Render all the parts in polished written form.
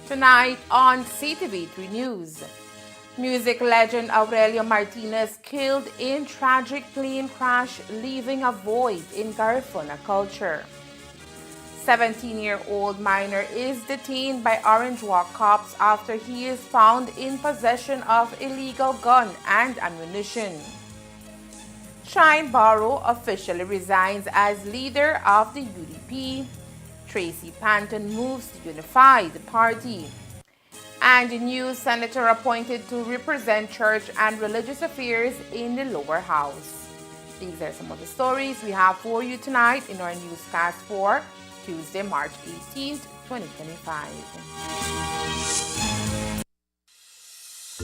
Tonight on Ctv3 News, music legend Aurelio Martinez killed in tragic plane crash, leaving a void in Garifuna culture. 17-year-old minor is detained by Orange Walk cops after he is found in possession of illegal gun and ammunition. Shine Barrow officially resigns as leader of the UDP. Tracy Panton moves to unify the party. And a new senator appointed to represent church and religious affairs in the lower house. These are some of the stories we have for you tonight in our newscast for Tuesday, March 18th, 2025.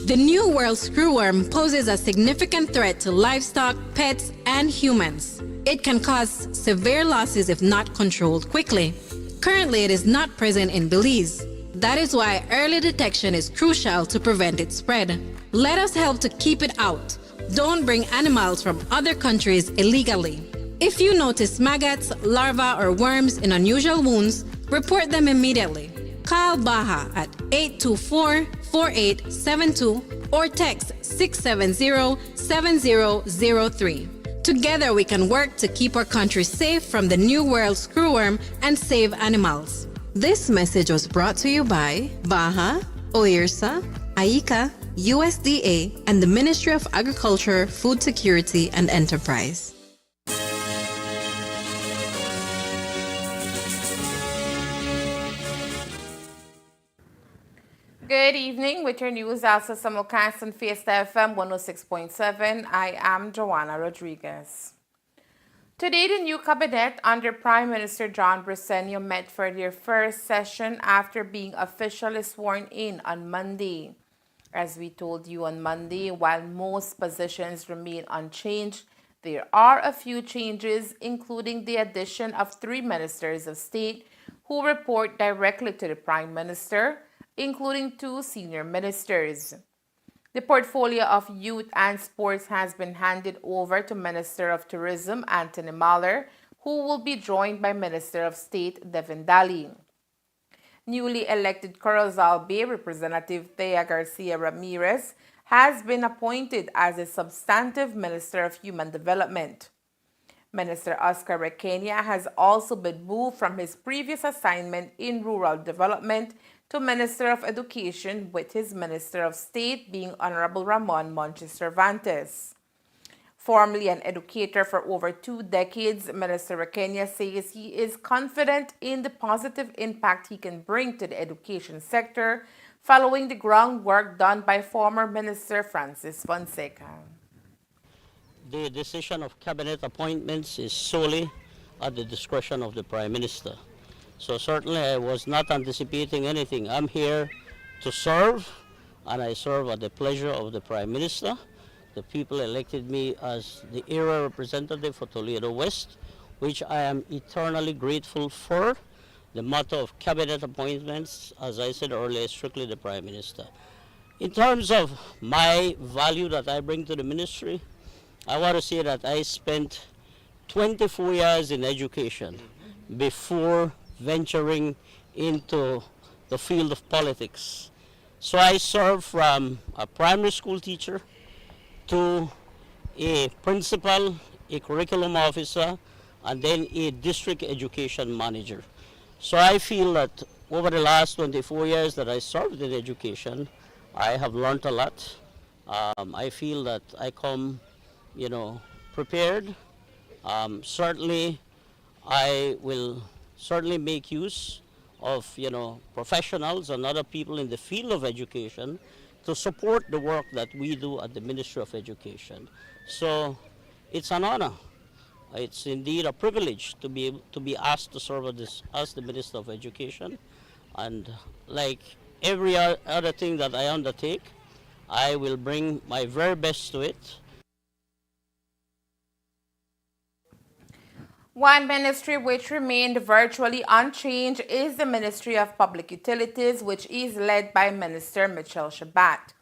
The New World Screwworm poses a significant threat to livestock, pets, and humans. It can cause severe losses if not controlled quickly. Currently, it is not present in Belize. That is why early detection is crucial to prevent its spread. Let us help to keep it out. Don't bring animals from other countries illegally. If you notice maggots, larvae, or worms in unusual wounds, report them immediately. Call Baja at 824-4872 or text 670-7003. Together we can work to keep our country safe from the New World Screwworm and save animals. This message was brought to you by Baja, OIRSA, AICA, USDA, and the Ministry of Agriculture, Food Security, and Enterprise. Good evening. With your news, also simulcast on Fiesta FM 106.7. I am Joanna Rodriguez. Today, the new cabinet under Prime Minister John Briceño met for their first session after being officially sworn in on Monday. As we told you on Monday, while most positions remain unchanged, there are a few changes, including the addition of 3 ministers of state who report directly to the Prime Minister, including 2 senior ministers. The portfolio of youth and sports has been handed over to Minister of Tourism Anthony Mahler, who will be joined by Minister of State Devin Daly. Newly elected Corozal Bay Representative Thea Garcia Ramirez has been appointed as a substantive Minister of Human Development. Minister Oscar Requena has also been moved from his previous assignment in rural development to Minister of Education, with his Minister of State being Honorable Ramon Montes Cervantes. Formerly an educator for over 2 decades, Minister Requena says he is confident in the positive impact he can bring to the education sector following the groundwork done by former Minister Francis Fonseca. The decision of cabinet appointments is solely at the discretion of the Prime Minister. So certainly I was not anticipating anything. I'm here to serve, and I serve at the pleasure of the Prime Minister. The people elected me as the area representative for Toledo West, which I am eternally grateful for. The motto of cabinet appointments, as I said earlier, is strictly the Prime Minister. In terms of my value that I bring to the ministry, I want to say that I spent 24 years in education before venturing into the field of politics. So I served from a primary school teacher to a principal, a curriculum officer, and then a district education manager. So I feel that over the last 24 years that I served in education, I have learned a lot. I feel that I come, prepared. Certainly, I will certainly make use of, professionals and other people in the field of education to support the work that we do at the Ministry of Education. So it's an honor. It's indeed a privilege to be asked to serve as the Minister of Education. And like every other thing that I undertake, I will bring my very best to it. One ministry which remained virtually unchanged is the Ministry of Public Utilities, which is led by Minister Michelle Shabat.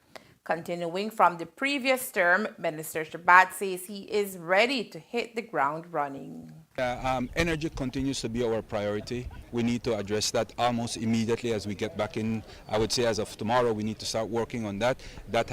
Continuing from the previous term, Minister Shabat says he is ready to hit the ground running. Energy continues to be our priority. We need to address that almost immediately as we get back in. I would say as of tomorrow we need to start working on that. That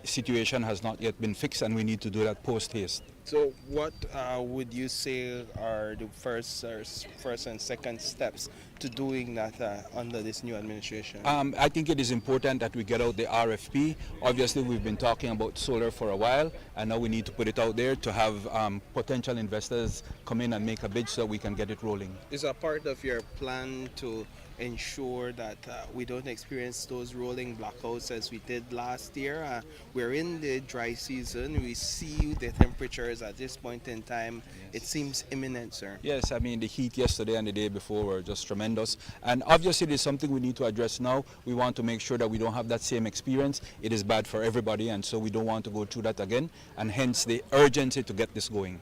situation has not yet been fixed, and we need to do that post haste. So what would you say are the first and second steps to doing that under this new administration? I think it is important that we get out the RFP. Obviously, we've been talking about solar for a while, and now we need to put it out there to have potential investors come in and make a bid so that we can get it rolling. Is a part of your plan to ensure that we don't experience those rolling blackouts as we did last year? We're in the dry season. We see the temperatures at this point in time. Yes. It seems imminent, sir. Yes, I mean the heat yesterday and the day before were just tremendous. And obviously there's something we need to address now. We want to make sure that we don't have that same experience. It is bad for everybody, and so we don't want to go through that again, and hence the urgency to get this going.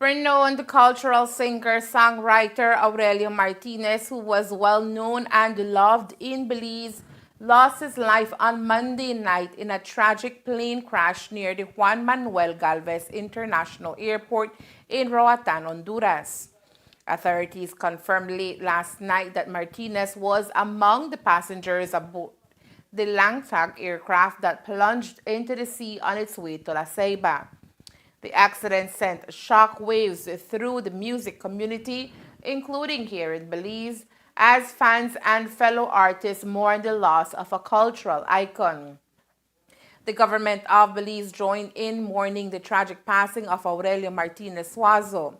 Renowned cultural singer-songwriter Aurelio Martinez, who was well known and loved in Belize, lost his life on Monday night in a tragic plane crash near the Juan Manuel Galvez International Airport in Roatan, Honduras. Authorities confirmed late last night that Martinez was among the passengers aboard the Langtag aircraft that plunged into the sea on its way to La Ceiba. The accident sent shock waves through the music community, including here in Belize, as fans and fellow artists mourn the loss of a cultural icon. The government of Belize joined in mourning the tragic passing of Aurelio Martinez Suazo.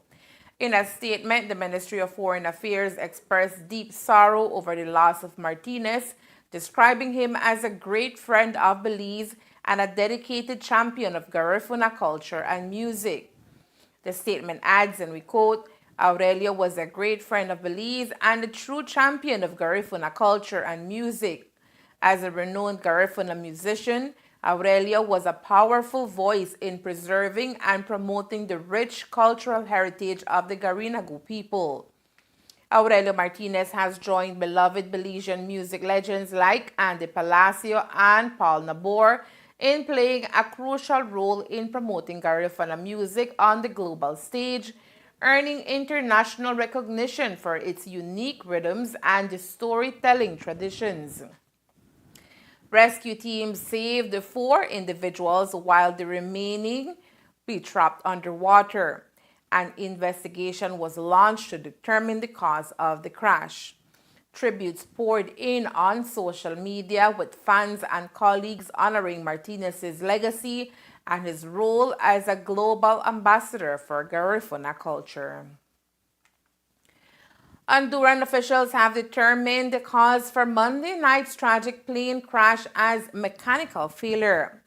In a statement, the Ministry of Foreign Affairs expressed deep sorrow over the loss of Martinez, describing him as a great friend of Belize and a dedicated champion of Garifuna culture and music. The statement adds, and we quote, Aurelio was a great friend of Belize and a true champion of Garifuna culture and music. As a renowned Garifuna musician, Aurelio was a powerful voice in preserving and promoting the rich cultural heritage of the Garinagu people. Aurelio Martinez has joined beloved Belizean music legends like Andy Palacio and Paul Nabor in playing a crucial role in promoting Garifuna music on the global stage, earning international recognition for its unique rhythms and storytelling traditions. Rescue teams saved the 4 individuals while the remaining be trapped underwater. An investigation was launched to determine the cause of the crash. Tributes poured in on social media, with fans and colleagues honoring Martinez's legacy and his role as a global ambassador for Garifuna culture. Honduran officials have determined the cause for Monday night's tragic plane crash as mechanical failure.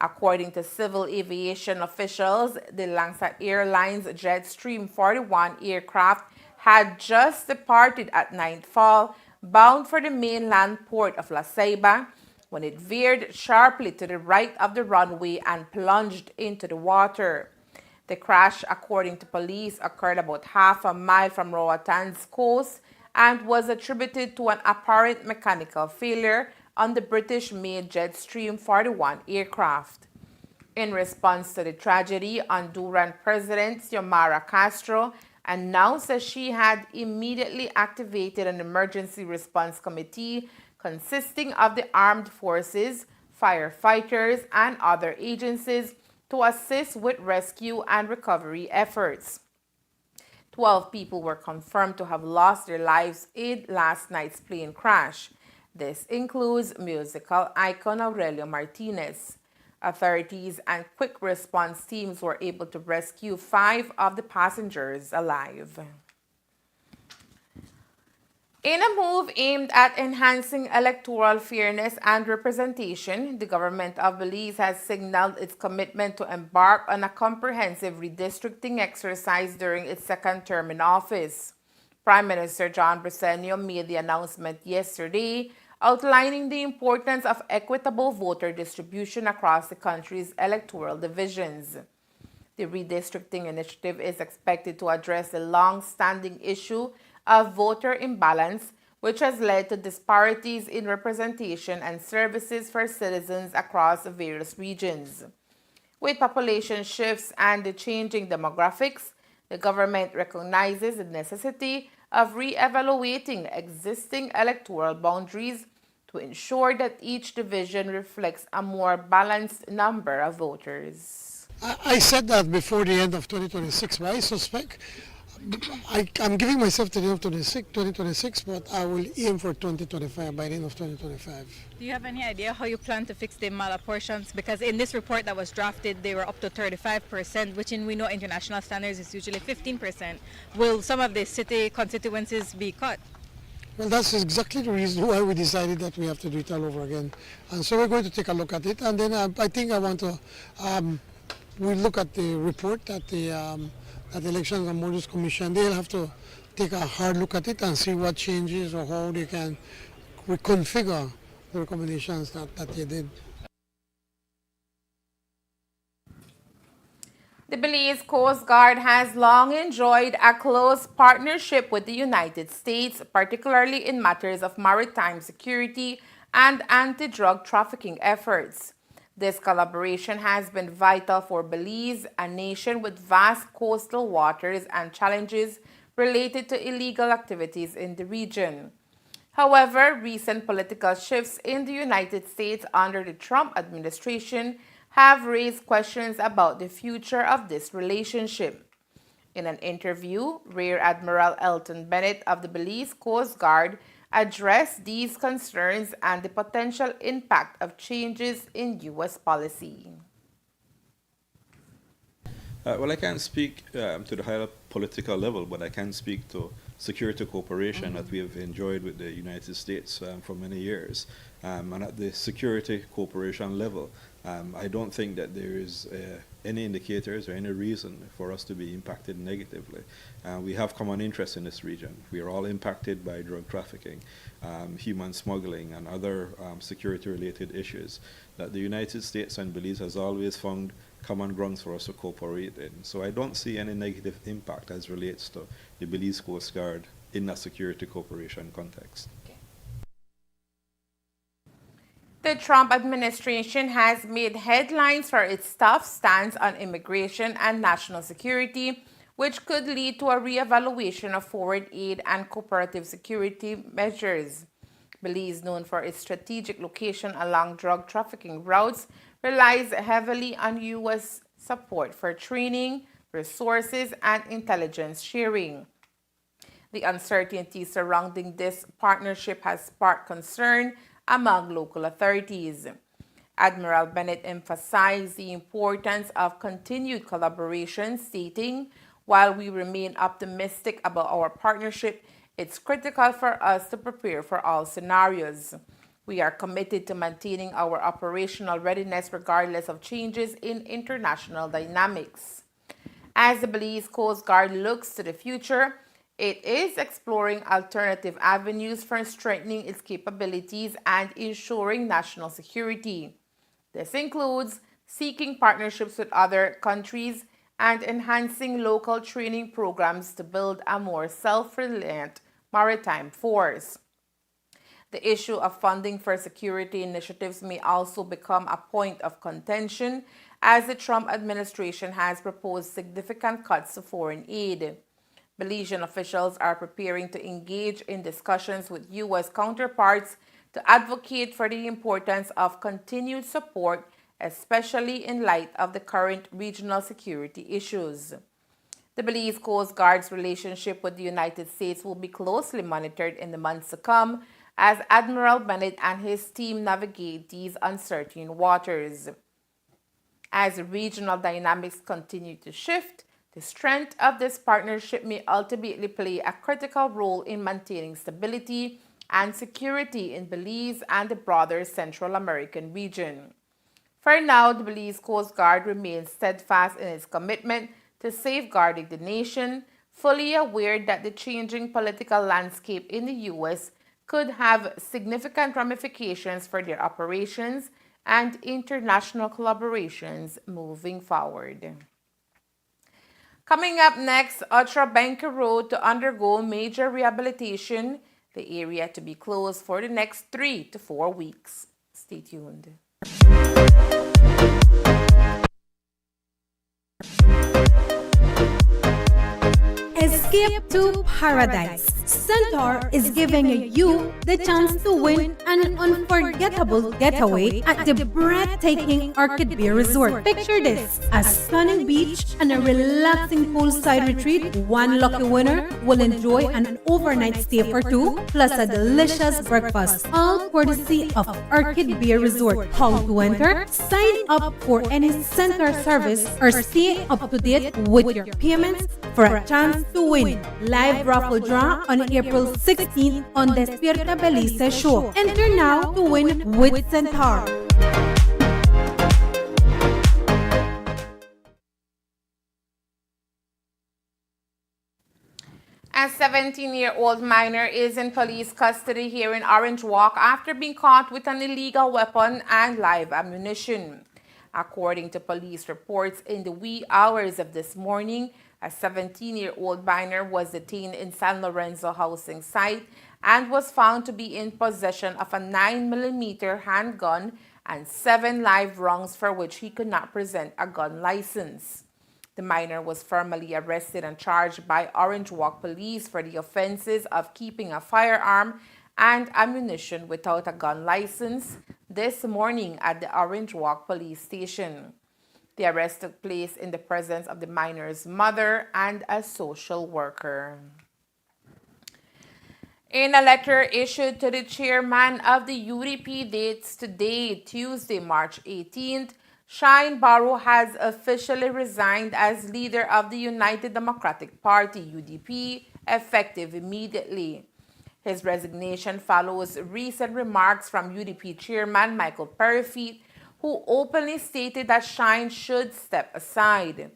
According to civil aviation officials, the Langsa Airlines Jetstream 41 aircraft had just departed at nightfall, bound for the mainland port of La Ceiba, when it veered sharply to the right of the runway and plunged into the water. The crash, according to police, occurred about half a mile from Roatan's coast and was attributed to an apparent mechanical failure on the British-made Jetstream 41 aircraft. In response to the tragedy, Honduran President Xiomara Castro announced that she had immediately activated an emergency response committee consisting of the armed forces, firefighters, and other agencies to assist with rescue and recovery efforts. 12 people were confirmed to have lost their lives in last night's plane crash. This includes musical icon Aurelio Martinez. Authorities and quick response teams were able to rescue 5 of the passengers alive. In a move aimed at enhancing electoral fairness and representation, the government of Belize has signaled its commitment to embark on a comprehensive redistricting exercise during its second term in office. Prime Minister John Briceño made the announcement yesterday, outlining the importance of equitable voter distribution across the country's electoral divisions. The redistricting initiative is expected to address the long-standing issue of voter imbalance, which has led to disparities in representation and services for citizens across various regions. With population shifts and the changing demographics, the government recognizes the necessity of re-evaluating existing electoral boundaries to ensure that each division reflects a more balanced number of voters. I said that before the end of 2026, but I suspect I'm giving myself to the end of 2026, but I will aim for 2025, by the end of 2025. Do you have any idea how you plan to fix the malapportions? Because in this report that was drafted, they were up to 35%, which we know international standards is usually 15%. Will some of the city constituencies be cut? Well, that's exactly the reason why we decided that we have to do it all over again. And so we're going to take a look at it, and then I think I want to, we'll look at the report that the Elections and Borders Commission. They'll have to take a hard look at it and see what changes or how they can reconfigure the recommendations that they did. The Belize Coast Guard has long enjoyed a close partnership with the United States, particularly in matters of maritime security and anti-drug trafficking efforts. This collaboration has been vital for Belize, a nation with vast coastal waters and challenges related to illegal activities in the region. However, recent political shifts in the United States under the Trump administration have raised questions about the future of this relationship. In an interview, Rear Admiral Elton Bennett of the Belize Coast Guard addressed these concerns and the potential impact of changes in U.S. policy. Well, I can't speak to the higher political level, but I can speak to security cooperation that we have enjoyed with the United States for many years. And at the security cooperation level, I don't think that there is any indicators or any reason for us to be impacted negatively. We have common interests in this region. We are all impacted by drug trafficking, human smuggling, and other security-related issues that the United States and Belize has always found common grounds for us to cooperate in. So I don't see any negative impact as relates to the Belize Coast Guard in a security cooperation context. The Trump administration has made headlines for its tough stance on immigration and national security, which could lead to a reevaluation of foreign aid and cooperative security measures. Belize, known for its strategic location along drug trafficking routes, relies heavily on U.S. support for training, resources, and intelligence sharing. The uncertainty surrounding this partnership has sparked concern among local authorities. Admiral Bennett emphasized the importance of continued collaboration, stating, "While we remain optimistic about our partnership, it's critical for us to prepare for all scenarios. We are committed to maintaining our operational readiness regardless of changes in international dynamics." As the Belize Coast Guard looks to the future, it is exploring alternative avenues for strengthening its capabilities and ensuring national security. This includes seeking partnerships with other countries and enhancing local training programs to build a more self-reliant maritime force. The issue of funding for security initiatives may also become a point of contention as the Trump administration has proposed significant cuts to foreign aid. Belizean officials are preparing to engage in discussions with U.S. counterparts to advocate for the importance of continued support, especially in light of the current regional security issues. The Belize Coast Guard's relationship with the United States will be closely monitored in the months to come as Admiral Bennett and his team navigate these uncertain waters. As regional dynamics continue to shift, the strength of this partnership may ultimately play a critical role in maintaining stability and security in Belize and the broader Central American region. For now, the Belize Coast Guard remains steadfast in its commitment to safeguarding the nation, fully aware that the changing political landscape in the U.S. could have significant ramifications for their operations and international collaborations moving forward. Coming up next, Ultra Banker Road to undergo major rehabilitation, the area to be closed for the next 3 to 4 weeks. Stay tuned. Escape to paradise. Centaur is giving you the chance to win an unforgettable getaway at the breathtaking Orchid Bay Resort. Picture this: a stunning beach and a relaxing poolside retreat. One lucky winner will enjoy an overnight stay for two, plus a delicious breakfast, all courtesy of Orchid Bay Resort. How to enter? Sign up for any Centaur service or stay up to date with your payments for a chance to win. Live raffle draw on April 16th on Despierta Belize show. Enter now to win with Centaur. A 17-year-old minor is in police custody here in Orange Walk after being caught with an illegal weapon and live ammunition. According to police reports, in the wee hours of this morning, a 17-year-old minor was detained in San Lorenzo housing site and was found to be in possession of a 9mm handgun and 7 live rounds for which he could not present a gun license. The minor was formally arrested and charged by Orange Walk Police for the offenses of keeping a firearm and ammunition without a gun license this morning at the Orange Walk Police Station. The arrest took place in the presence of the minor's mother and a social worker. In a letter issued to the chairman of the UDP dates today, Tuesday, March 18th, Shine Barrow has officially resigned as leader of the United Democratic Party, UDP, effective immediately. His resignation follows recent remarks from UDP chairman Michael Perryfeet, who openly stated that Shine should step aside.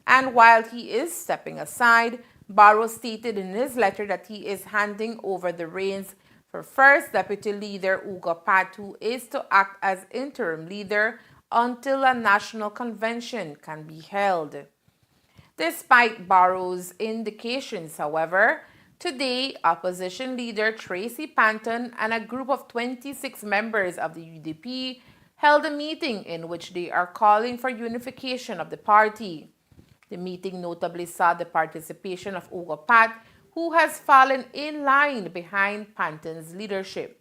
And while he is stepping aside, Barrow stated in his letter that he is handing over the reins for First Deputy Leader Ugo Pat, who is to act as interim leader until a national convention can be held. Despite Barrow's indications, however, today, opposition leader Tracy Panton and a group of 26 members of the UDP held a meeting in which they are calling for unification of the party. The meeting notably saw the participation of Ugo Pat, who has fallen in line behind Panton's leadership.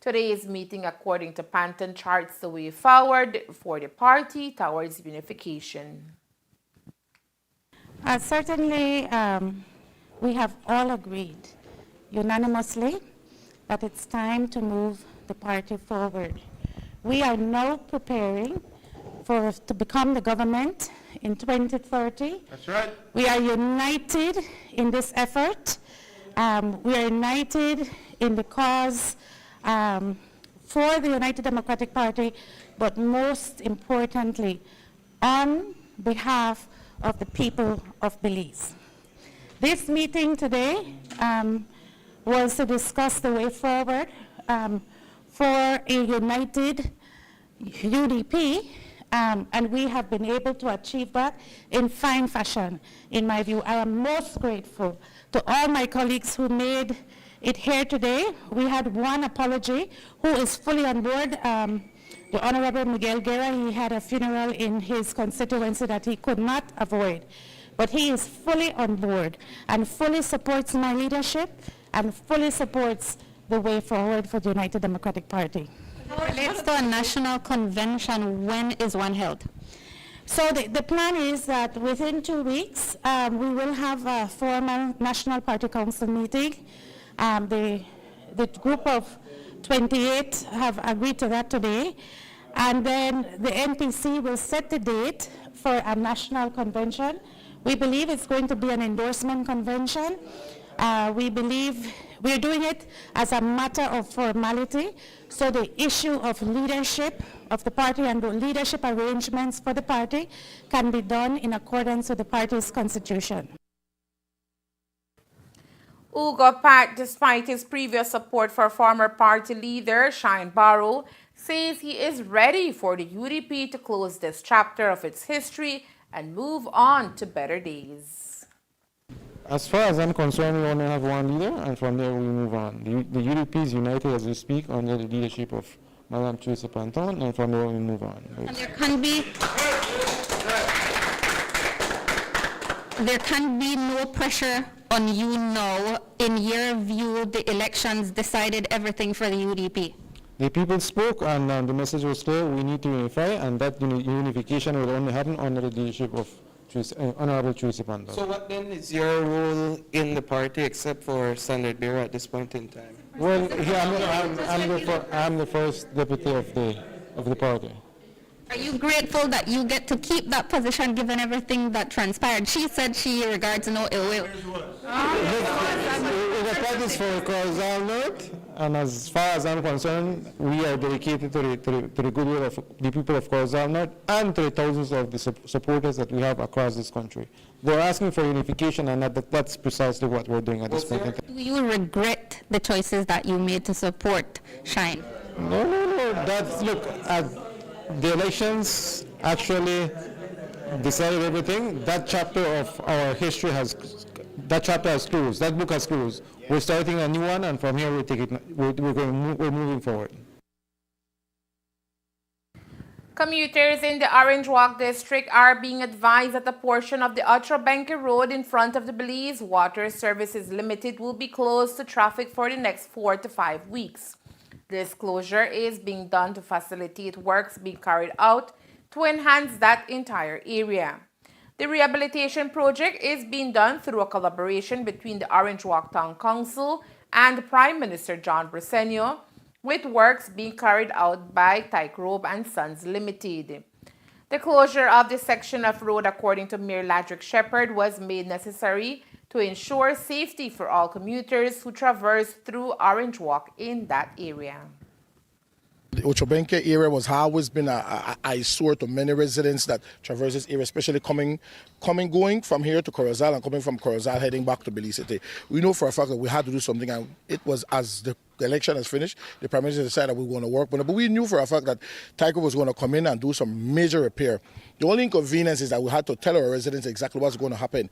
Today's meeting, according to Panton, charts the way forward for the party towards unification. Certainly, we have all agreed unanimously that it's time to move the party forward. We are now preparing to become the government in 2030. That's right. We are united in this effort. We are united in the cause for the United Democratic Party, but most importantly, on behalf of the people of Belize. This meeting today was to discuss the way forward for a united UDP, and we have been able to achieve that in fine fashion, in my view. I am most grateful to all my colleagues who made it here today. We had one apology who is fully on board. The Honorable Miguel Guerra, he had a funeral in his constituency that he could not avoid. But he is fully on board and fully supports my leadership and fully supports the way forward for the United Democratic Party. How it relates to a national convention, when is one held? So the plan is that within 2 weeks, we will have a formal National Party Council meeting. The group of 28 have agreed to that today. And then the NPC will set the date for a national convention. We believe it's going to be an endorsement convention. We believe we're doing it as a matter of formality. So the issue of leadership of the party and the leadership arrangements for the party can be done in accordance with the party's constitution. Ugo Pat, despite his previous support for former party leader Shine Barrow, says he is ready for the UDP to close this chapter of its history and move on to better days. As far as I'm concerned, we only have one leader, and from there we move on. The UDP is united as we speak under the leadership of Madame Tracy Panton, and from there we move on. And there can be no pressure on you now. In your view, the elections decided everything for the UDP. The people spoke, and the message was clear: we need to unify, and that unification will only happen under the leadership of Honorable Tracy Panton. So what then is your role in the party except for Standard Bearer at this point in time? Well, I'm the first deputy of the party. Are you grateful that you get to keep that position given everything that transpired? She said she regards no ill will. The party is for causal note, and as far as I'm concerned, we are dedicated to the goodwill of the people of Causal North and to the thousands of the supporters that we have across this country. They're asking for unification, and that's precisely what we're doing at this point in time. Do you regret the choices that you made to support Shine? No. the elections actually decided everything. That chapter of our history that chapter has closed. That book has closed. We're starting a new one, and from here we're moving forward. Commuters in the Orange Walk district are being advised that a portion of the Otrobenke Road in front of the Belize Water Services Limited will be closed to traffic for the next 4 to 5 weeks. This closure is being done to facilitate works being carried out to enhance that entire area. The rehabilitation project is being done through a collaboration between the Orange Walk Town Council and Prime Minister John Bresenio, with works being carried out by Tycrobe and Sons Limited. The closure of this section of road, according to Mayor Ladrick Shepherd, was made necessary to ensure safety for all commuters who traverse through Orange Walk in that area. The Otrobenke area was always been a eyesore to many residents that traverse this area, especially going from here to Corozal and coming from Corozal heading back to Belize City. We know for a fact that we had to do something, and it was as the election has finished, the Prime Minister decided that we were going to work on it. But we knew for a fact that Tyco was going to come in and do some major repair. The only inconvenience is that we had to tell our residents exactly what's going to happen.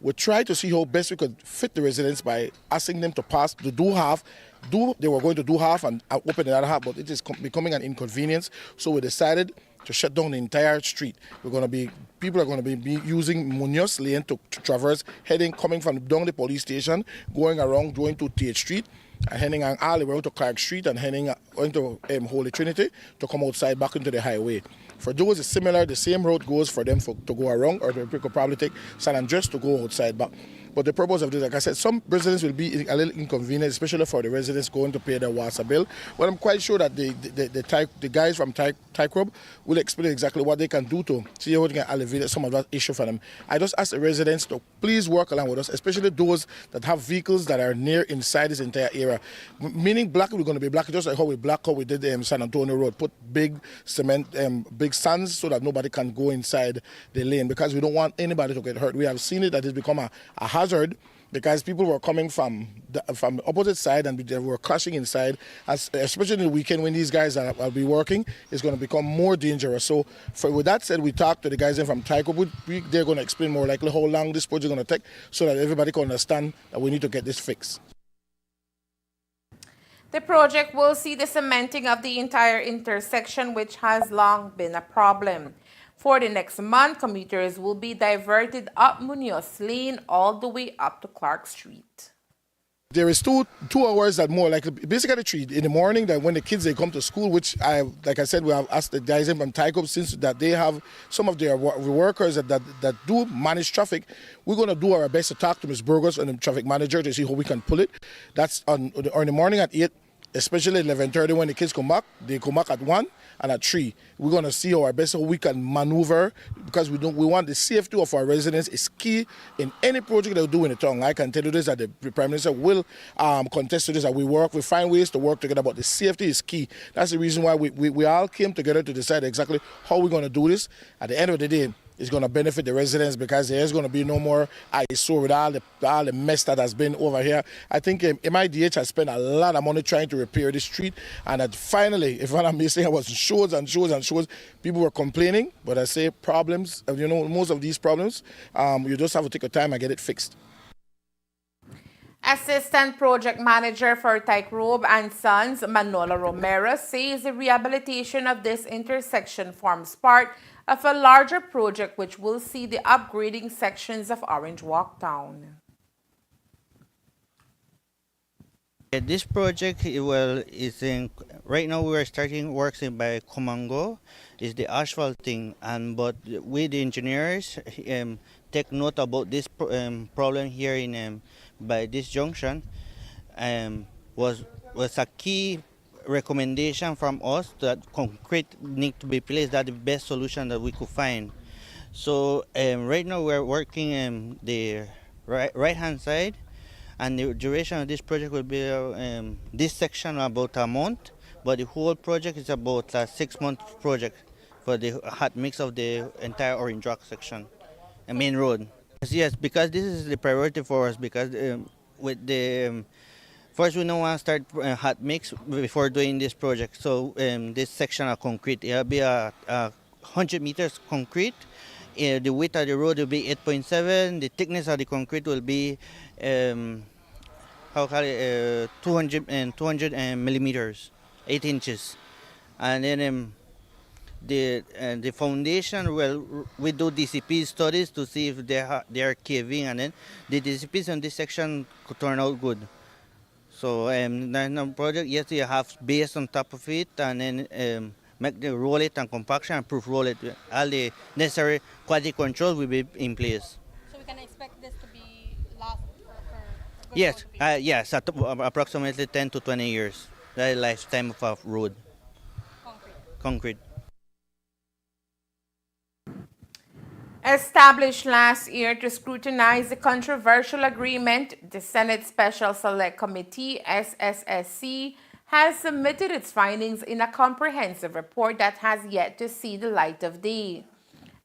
We tried to see how best we could fit the residents by asking them to pass, to do half. They were going to do half and open the other half, but it is becoming an inconvenience. So we decided to shut down the entire street. People are going to be using Munoz Lane to traverse, coming from down the police station, going around, going to Tate Street, and heading all the way to Clark Street and heading into Holy Trinity to come outside back into the highway. For those, it's similar. The same road goes for them to go around, or they could probably take San Andres to go outside back. But the purpose of this, like I said, some residents will be a little inconvenient, especially for the residents going to pay their water bill. But I'm quite sure that the guys from Tycrobe will explain exactly what they can do to see how they can alleviate some of that issue for them. I just ask the residents to please work along with us, especially those that have vehicles that are near inside this entire area. Meaning black, we're going to be black, just like how we did San Antonio Road, put big cement, big sands so that nobody can go inside the lane, because we don't want anybody to get hurt. We have seen it that it's become a hazard, because people were coming from the opposite side and they were crashing inside, especially in the weekend when these guys will be working. It's going to become more dangerous. So with that said, we talked to the guys in from Tyco. They're going to explain more likely how long this project is going to take, so that everybody can understand that we need to get this fixed. The project will see the cementing of the entire intersection, which has long been a problem. For the next month, commuters will be diverted up Munoz Lane all the way up to Clark Street. There is two hours that more likely, basically 3 in the morning, that when the kids they come to school, which like I said, we have asked the guys in from Tyco, since that they have some of their workers that do manage traffic. We're going to do our best to talk to Ms. Burgos and the traffic manager to see how we can pull it. That's on the morning at 8. Especially at 11:30 when the kids come back. They come back at 1 and at 3. We're going to see our best how we can maneuver, because we want the safety of our residents is key in any project that we do in the town. I can tell you this, that the Prime Minister will contest to this, that we find ways to work together, but the safety is key. That's the reason why we all came together to decide exactly how we're going to do this. At the end of the day, it's going to benefit the residents, because there's going to be no more eyesore with all the mess that has been over here. I think MIDH has spent a lot of money trying to repair this street, and that finally, if I'm missing, it was shows and shows and shows. People were complaining, but I say problems, most of these problems, you just have to take your time and get it fixed. Assistant Project Manager for Tycrobe and Sons, Manola Romero, says the rehabilitation of this intersection forms part of a larger project which will see the upgrading sections of Orange Walk Town. This project, right now we are starting works by Comango, is the asphalting, but with the engineers take note about this problem here by this junction, was a key recommendation from us that concrete need to be placed. That's the best solution that we could find. So right now we're working the right hand side, and the duration of this project will be this section about a month, but the whole project is about a 6-month project for the hot mix of the entire Orange Rock section, the main road. Yes, because this is the priority for us, because with the First, we don't want to start hot mix before doing this project. So this section of concrete, it'll be 100 meters concrete. The width of the road will be 8.7. The thickness of the concrete will be 200 millimeters, 8 inches. And then the foundation, well, we do DCP studies to see if they are caving, and then the DCPs on this section could turn out good. So the project, yes, you have base on top of it, and then make the roll it and compaction and proof roll it. All the necessary quality control will be in place. So we can expect this to be last for good Yes, yes, approximately 10 to 20 years. The lifetime of a road. Concrete. Established last year to scrutinize the controversial agreement, the Senate Special Select Committee, SSSC, has submitted its findings in a comprehensive report that has yet to see the light of day.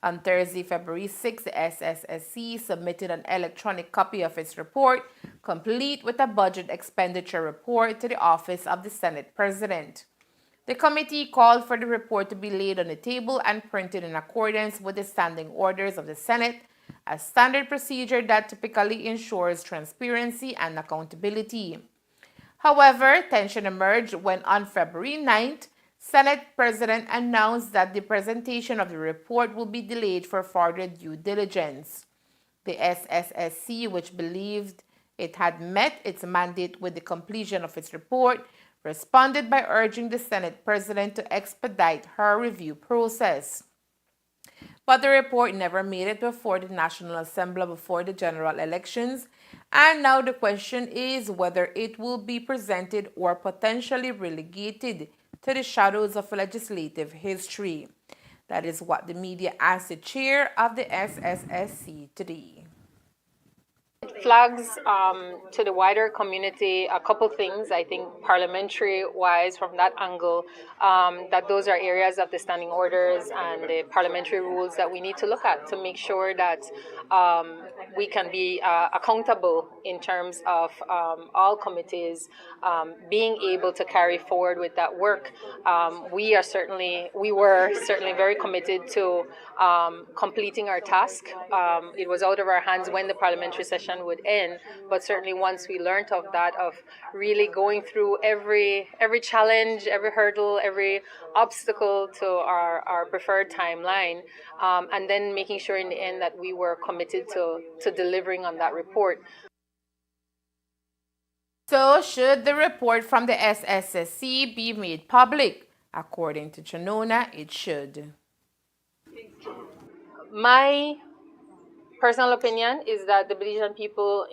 On Thursday, February 6, the SSSC submitted an electronic copy of its report, complete with a budget expenditure report, to the Office of the Senate President. The committee called for the report to be laid on the table and printed in accordance with the standing orders of the Senate, a standard procedure that typically ensures transparency and accountability. However, tension emerged when on February 9th, Senate President announced that the presentation of the report will be delayed for further due diligence. The SSSC, which believed it had met its mandate with the completion of its report, responded by urging the Senate President to expedite her review process. But the report never made it before the National Assembly before the general elections, and now the question is whether it will be presented or potentially relegated to the shadows of legislative history. That is what the media asked the chair of the SSSC today. It flags to the wider community a couple things, I think, parliamentary-wise, from that angle, that those are areas of the standing orders and the parliamentary rules that we need to look at to make sure that we can be accountable in terms of all committees being able to carry forward with that work. We were certainly very committed to completing our task. It was out of our hands when the parliamentary session would end, but certainly once we learned of that, of really going through every challenge, every hurdle, every obstacle to our preferred timeline, and then making sure in the end that we were committed to delivering on that report. So, should the report from the SSSC be made public? According to Janona, it should. My personal opinion is that the Belizean people,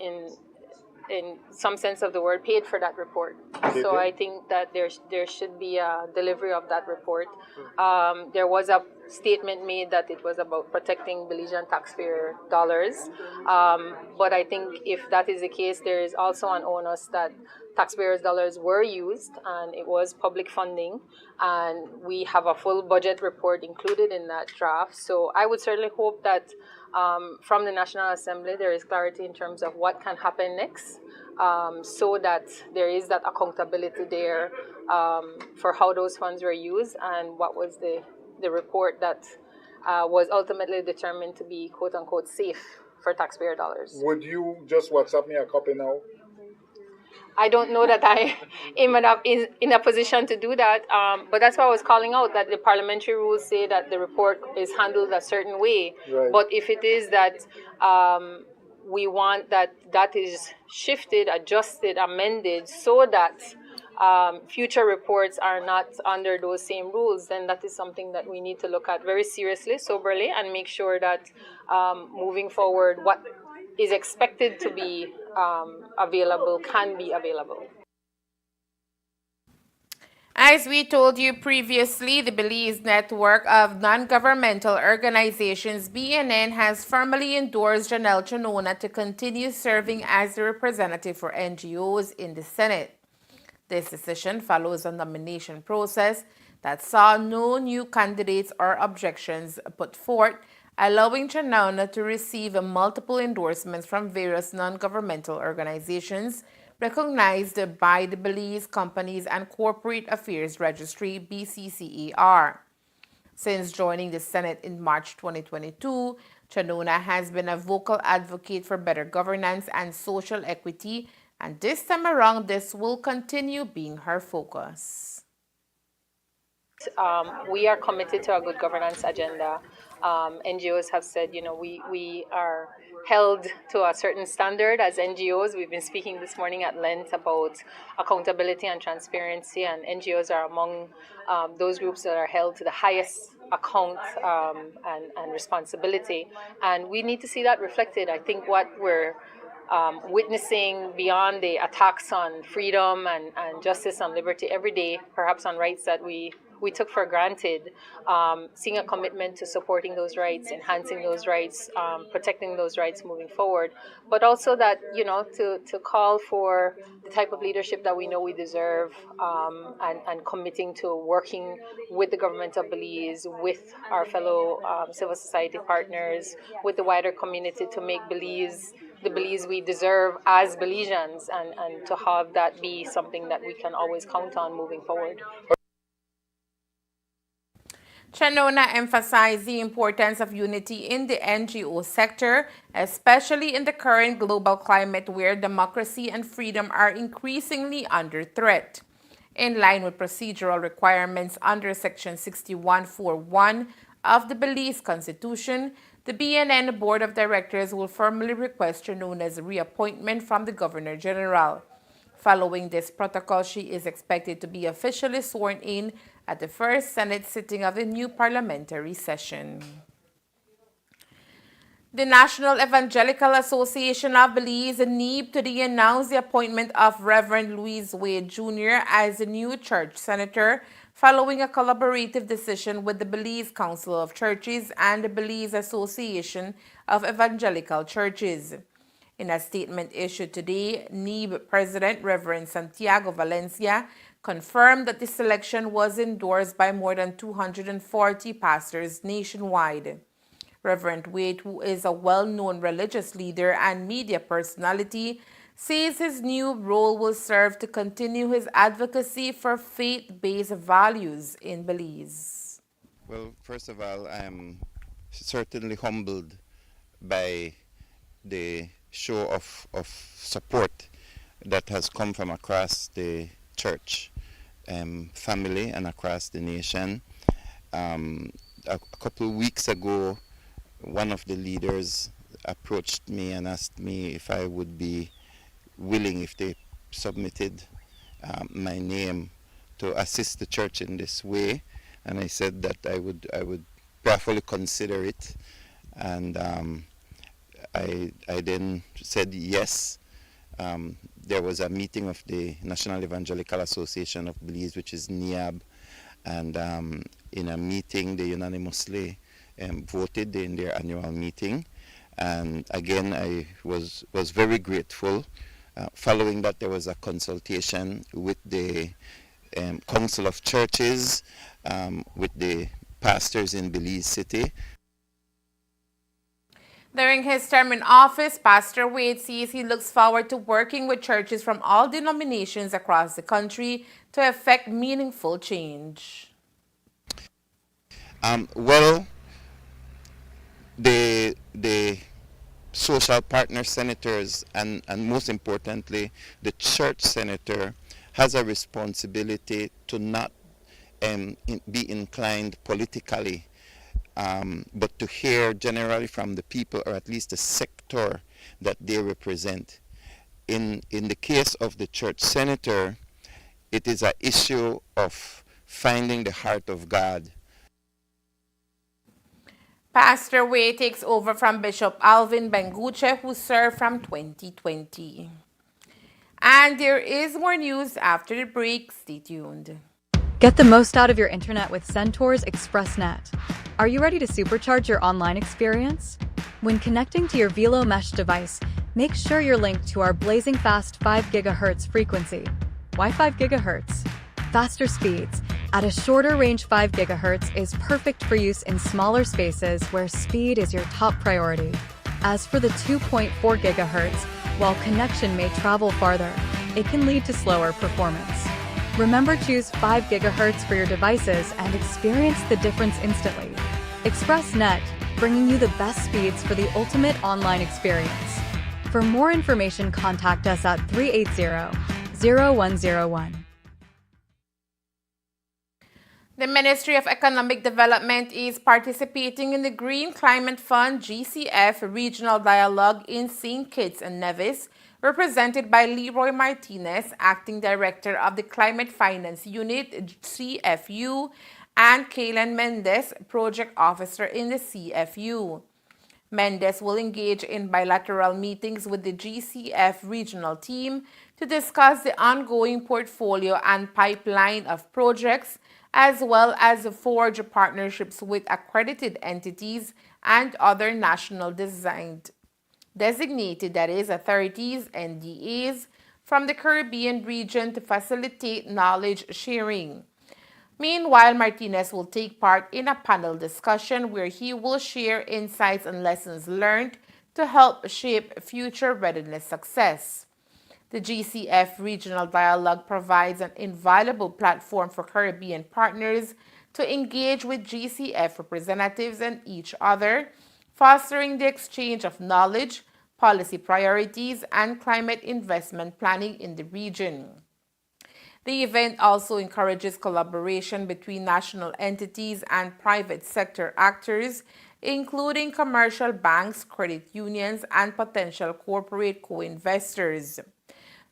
in some sense of the word, paid for that report. So I think that there should be a delivery of that report. There was a statement made that it was about protecting Belizean taxpayer dollars. But I think if that is the case, there is also an onus that taxpayers' dollars were used and it was public funding, and we have a full budget report included in that draft. So I would certainly hope that from the National Assembly there is clarity in terms of what can happen next, so that there is that accountability there for how those funds were used and what was the report that was ultimately determined to be quote-unquote safe for taxpayer dollars. Would you just WhatsApp me a copy now? I don't know that I am in a position to do that, but that's why I was calling out that the parliamentary rules say that the report is handled a certain way. Right. But if it is that we want that is shifted, adjusted, amended, so that future reports are not under those same rules, then that is something that we need to look at very seriously, soberly, and make sure that moving forward, what is expected to be available can be available. As we told you previously, the Belize Network of Non-Governmental Organizations, BNN, has formally endorsed Janelle Chanona to continue serving as the representative for NGOs in the Senate. This decision follows a nomination process that saw no new candidates or objections put forth, allowing Chanona to receive multiple endorsements from various non-governmental organizations, recognized by the Belize Companies and Corporate Affairs Registry, BCCAR. Since joining the Senate in March 2022, Chanona has been a vocal advocate for better governance and social equity, and this time around, this will continue being her focus. We are committed to a good governance agenda. NGOs have said, we are held to a certain standard as NGOs. We've been speaking this morning at length about accountability and transparency, and NGOs are among those groups that are held to the highest account and responsibility. And we need to see that reflected. I think what we're witnessing beyond the attacks on freedom and justice and liberty every day, perhaps on rights that we took for granted, seeing a commitment to supporting those rights, enhancing those rights, protecting those rights moving forward, but also that, to call for the type of leadership that we know we deserve, and committing to working with the government of Belize, with our fellow civil society partners, with the wider community to make Belize the Belize we deserve as Belizeans, and to have that be something that we can always count on moving forward. Chanona emphasized the importance of unity in the NGO sector, especially in the current global climate where democracy and freedom are increasingly under threat. In line with procedural requirements under Section 6141 of the Belize Constitution, the BNN Board of Directors will formally request Chanona's reappointment from the Governor General. Following this protocol, she is expected to be officially sworn in at the first Senate sitting of the new parliamentary session. The National Evangelical Association of Belize, NEB, today announced the appointment of Reverend Louis Wade Jr. as the new church senator, following a collaborative decision with the Belize Council of Churches and the Belize Association of Evangelical Churches. In a statement issued today, NEB President Reverend Santiago Valencia confirmed that the selection was endorsed by more than 240 pastors nationwide. Reverend Wade, who is a well-known religious leader and media personality, says his new role will serve to continue his advocacy for faith-based values in Belize. Well, first of all, I'm certainly humbled by the show of support that has come from across the church family and across the nation. A couple of weeks ago, one of the leaders approached me and asked me if I would be willing, if they submitted my name, to assist the church in this way, and I said that I would prayerfully consider it, and I then said yes. There was a meeting of the National Evangelical Association of Belize, which is NEAB, and in a meeting they unanimously voted in their annual meeting, and again I was very grateful. Following that, there was a consultation with the Council of Churches, with the pastors in Belize City. During his term in office, Pastor Wade says he looks forward to working with churches from all denominations across the country to effect meaningful change. Well, the social partner senators and most importantly the church senator has a responsibility to not be inclined politically, but to hear generally from the people, or at least the sector that they represent. In the case of the church senator, it is an issue of finding the heart of God. Pastor Wade takes over from Bishop Alvin Benguche, who served from 2020. And there is more news after the break. Stay tuned. Get the most out of your internet with Centaur's ExpressNet. Are you ready to supercharge your online experience? When connecting to your Velo Mesh device, make sure you're linked to our blazing fast 5 GHz frequency. Why 5 GHz? Faster speeds at a shorter range. 5 GHz is perfect for use in smaller spaces where speed is your top priority. As for the 2.4 GHz, while connection may travel farther, it can lead to slower performance. Remember, choose 5 GHz for your devices and experience the difference instantly. ExpressNet, bringing you the best speeds for the ultimate online experience. For more information, contact us at 380-0101. The Ministry of Economic Development is participating in the Green Climate Fund GCF Regional Dialogue in St. Kitts and Nevis, represented by Aurelio Martinez, Acting Director of the Climate Finance Unit, CFU, and Kaylen Mendez, Project Officer in the CFU. Mendez will engage in bilateral meetings with the GCF regional team to discuss the ongoing portfolio and pipeline of projects, as well as forge partnerships with accredited entities and other national designated authorities, NDAs, from the Caribbean region to facilitate knowledge sharing. Meanwhile, Martinez will take part in a panel discussion where he will share insights and lessons learned to help shape future readiness success. The GCF Regional Dialogue provides an invaluable platform for Caribbean partners to engage with GCF representatives and each other, fostering the exchange of knowledge, policy priorities, and climate investment planning in the region. The event also encourages collaboration between national entities and private sector actors, including commercial banks, credit unions, and potential corporate co-investors.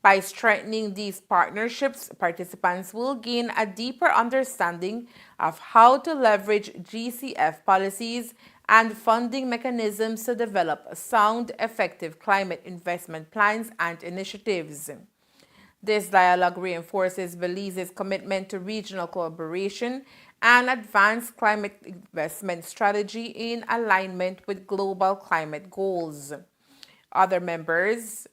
By strengthening these partnerships, participants will gain a deeper understanding of how to leverage GCF policies and funding mechanisms to develop sound, effective climate investment plans and initiatives. This dialogue reinforces Belize's commitment to regional collaboration and advanced climate investment strategy in alignment with global climate goals. Other members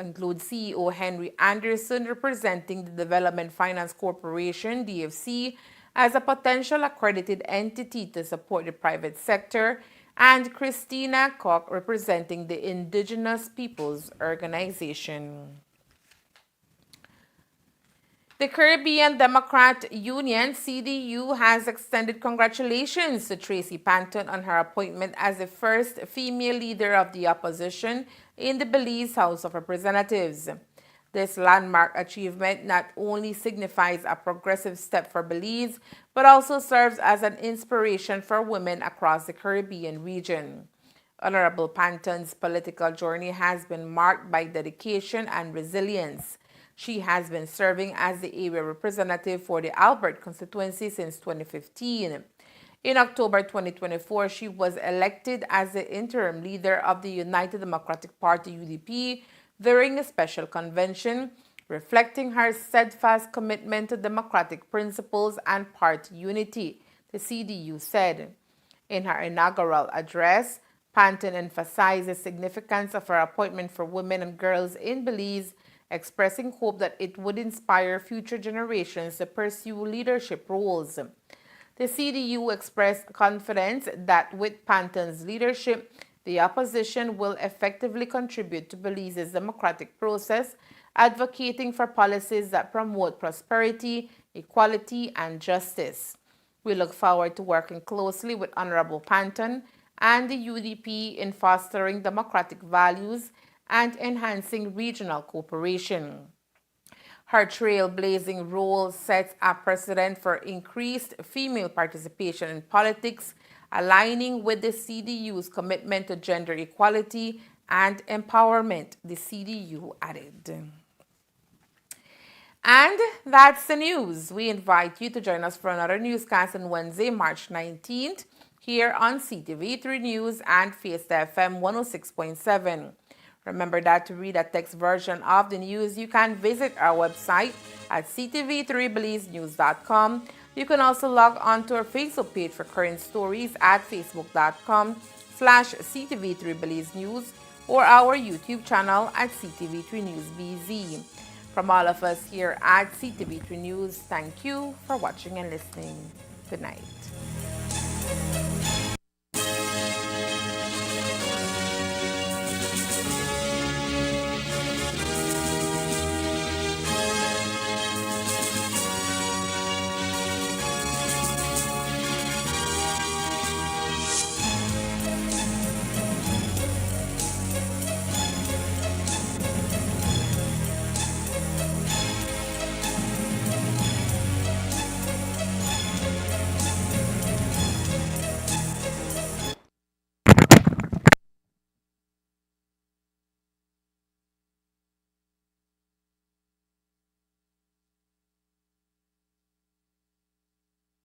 include CEO Henry Anderson, representing the Development Finance Corporation, DFC, as a potential accredited entity to support the private sector, and Christina Koch, representing the Indigenous Peoples Organization. The Caribbean Democrat Union, CDU, has extended congratulations to Tracy Panton on her appointment as the first female leader of the opposition in the Belize House of Representatives. This landmark achievement not only signifies a progressive step for Belize, but also serves as an inspiration for women across the Caribbean region. Honorable Panton's political journey has been marked by dedication and resilience. She has been serving as the area representative for the Albert constituency since 2015. In October 2024, she was elected as the interim leader of the United Democratic Party, UDP, during a special convention, reflecting her steadfast commitment to democratic principles and party unity, the CDU said. In her inaugural address, Panton emphasized the significance of her appointment for women and girls in Belize, expressing hope that it would inspire future generations to pursue leadership roles. The CDU expressed confidence that with Panton's leadership, the opposition will effectively contribute to Belize's democratic process, advocating for policies that promote prosperity, equality, and justice. We look forward to working closely with Honorable Panton and the UDP in fostering democratic values and enhancing regional cooperation. Her trailblazing role sets a precedent for increased female participation in politics, aligning with the CDU's commitment to gender equality and empowerment, the CDU added. And that's the news. We invite you to join us for another newscast on Wednesday, March 19th, here on Ctv3 News and Fiesta FM 106.7. Remember that to read a text version of the news, you can visit our website at ctv3belizenews.com. You can also log on to our Facebook page for current stories at facebook.com/ctv3belizenews or our YouTube channel at Ctv3 News BZ. From all of us here at Ctv3 News, thank you for watching and listening. Good night.